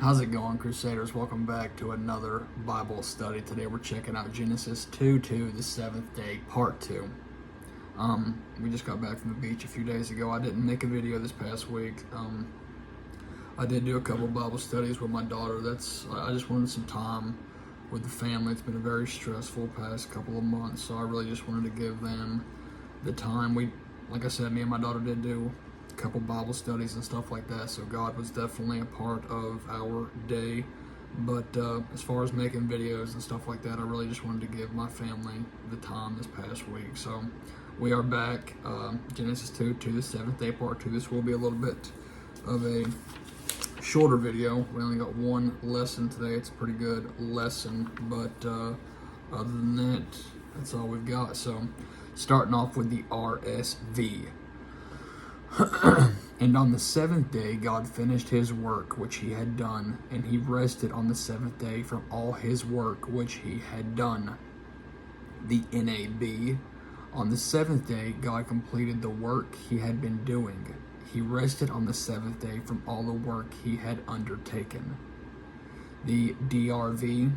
How's it going, Crusaders? Welcome back to another Bible study. Today we're checking out Genesis 2:2, the seventh day, part 2. We just got back from the beach a few days ago. I didn't make a video this past week. I did do a couple Bible studies with my daughter. I just wanted some time with the family. It's been a very stressful past couple of months, so I really just wanted to give them the time. Like I said, me and my daughter did do couple Bible studies and stuff like that, so God was definitely a part of our day. But as far as making videos and stuff like that, I really just wanted to give my family the time this past week. So we are back, Genesis 2:2, the seventh day, part 2. This will be a little bit of a shorter video. We only got one lesson today. It's a pretty good lesson, but other than that, that's all we've got. So starting off with the RSV. And on the seventh day, God finished his work which he had done, and he rested on the seventh day from all his work which he had done. The NAB. On the seventh day, God completed the work he had been doing. He rested on the seventh day from all the work he had undertaken. The DRV.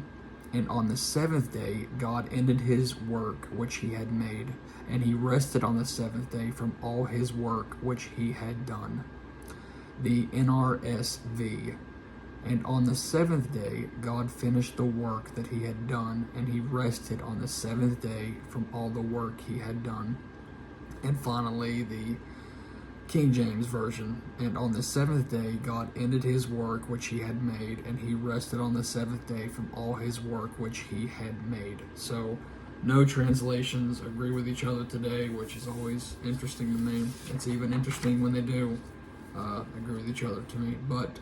And on the seventh day, God ended his work which he had made, and he rested on the seventh day from all his work which he had done. The NRSV. And on the seventh day, God finished the work that he had done, and he rested on the seventh day from all the work he had done. And finally, the King James Version. And on the seventh day, God ended his work which he had made, and he rested on the seventh day from all his work which he had made. So no translations agree with each other today, which is always interesting to me. It's even interesting when they do agree with each other to me. But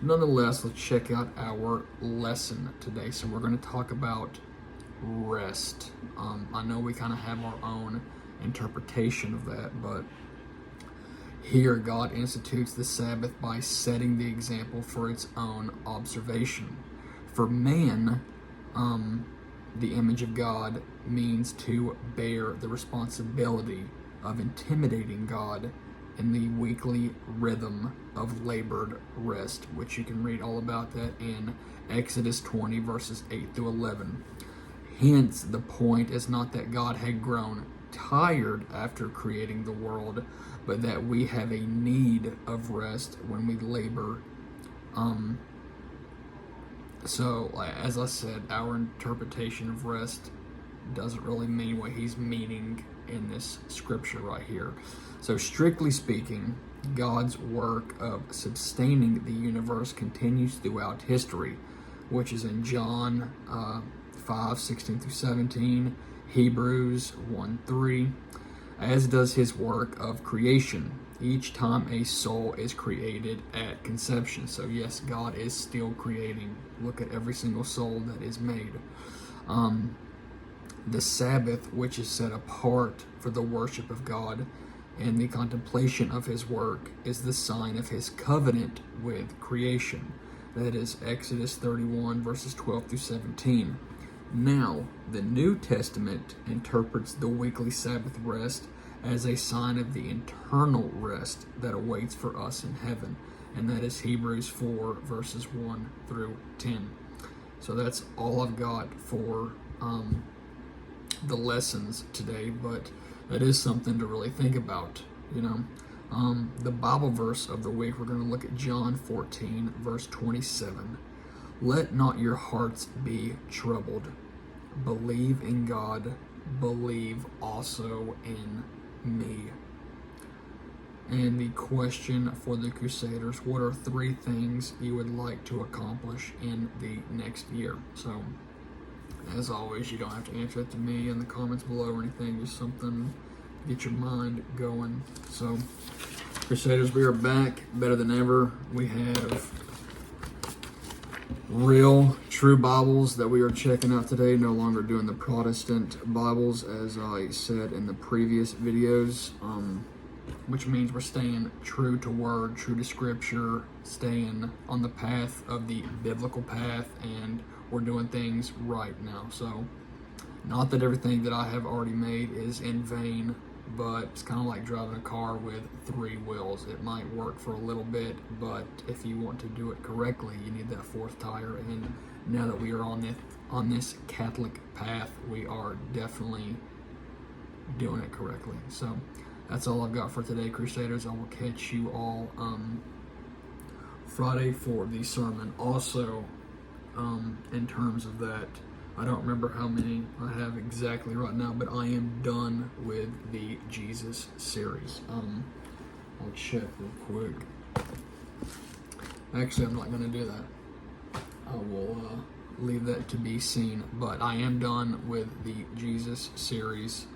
nonetheless, let's check out our lesson today. So we're going to talk about rest. I know we kind of have our own interpretation of that, but here, God institutes the Sabbath by setting the example for its own observation. For man, the image of God means to bear the responsibility of intimidating God in the weekly rhythm of labored rest, which you can read all about that in Exodus 20, verses 8 through 11. Hence, the point is not that God had grown tired after creating the world, but that we have a need of rest when we labor. So as I said, our interpretation of rest doesn't really mean what he's meaning in this scripture right here. So strictly speaking, God's work of sustaining the universe continues throughout history, which is in John 5:16 through 17, Hebrews 1:3, as does his work of creation each time a soul is created at conception. So yes, God is still creating. Look at every single soul that is made. The Sabbath, which is set apart for the worship of God and the contemplation of his work, is the sign of his covenant with creation. That is Exodus 31, verses 12 through 17. Now, the New Testament interprets the weekly Sabbath rest as a sign of the eternal rest that awaits for us in heaven, and that is Hebrews 4, verses 1 through 10. So that's all I've got for the lessons today, but that is something to really think about, The Bible verse of the week, we're going to look at John 14, verse 27. Let not your hearts be troubled. Believe in God, believe also in me. And the question for the Crusaders: what are 3 things you would like to accomplish in the next year? So, as always, you don't have to answer it to me in the comments below or anything, just something to get your mind going. So, Crusaders, we are back better than ever. We have real, true Bibles that we are checking out today, no longer doing the Protestant Bibles, as I said in the previous videos, which means we're staying true to Word, true to Scripture, staying on the path of the biblical path, and we're doing things right now. So, not that everything that I have already made is in vain, but it's kind of like driving a car with 3 wheels. It might work for a little bit, but if you want to do it correctly, you need that 4th tire. And now that we are on this Catholic path, we are definitely doing it correctly. So that's all I've got for today, Crusaders. I will catch you all Friday for the sermon. Also, in terms of that, I don't remember how many I have exactly right now, but I am done with the Jesus series. I'll check real quick. Actually, I'm not going to do that. I will leave that to be seen. But I am done with the Jesus series.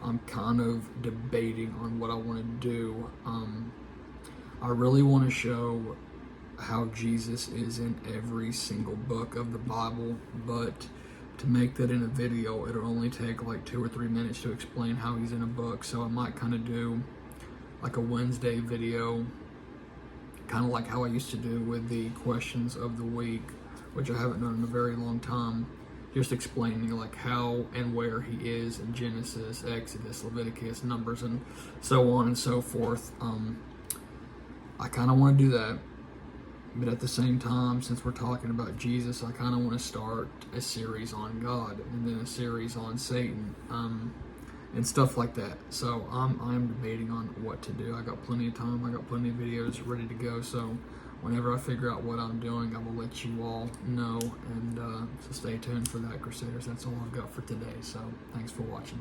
I'm kind of debating on what I want to do. I really want to show how Jesus is in every single book of the Bible, but to make that in a video, it'll only take like 2 or 3 minutes to explain how he's in a book. So I might kind of do like a Wednesday video, kind of like how I used to do with the questions of the week, which I haven't done in a very long time, just explaining like how and where he is in Genesis, Exodus, Leviticus, Numbers, and so on and so forth. I kind of want to do that, but at the same time, since we're talking about Jesus, I kind of want to start a series on God and then a series on Satan, and stuff like that. So I'm debating on what to do. I got plenty of time. I got plenty of videos ready to go. So whenever I figure out what I'm doing, I will let you all know. And so stay tuned for that, Crusaders. That's all I've got for today. So thanks for watching.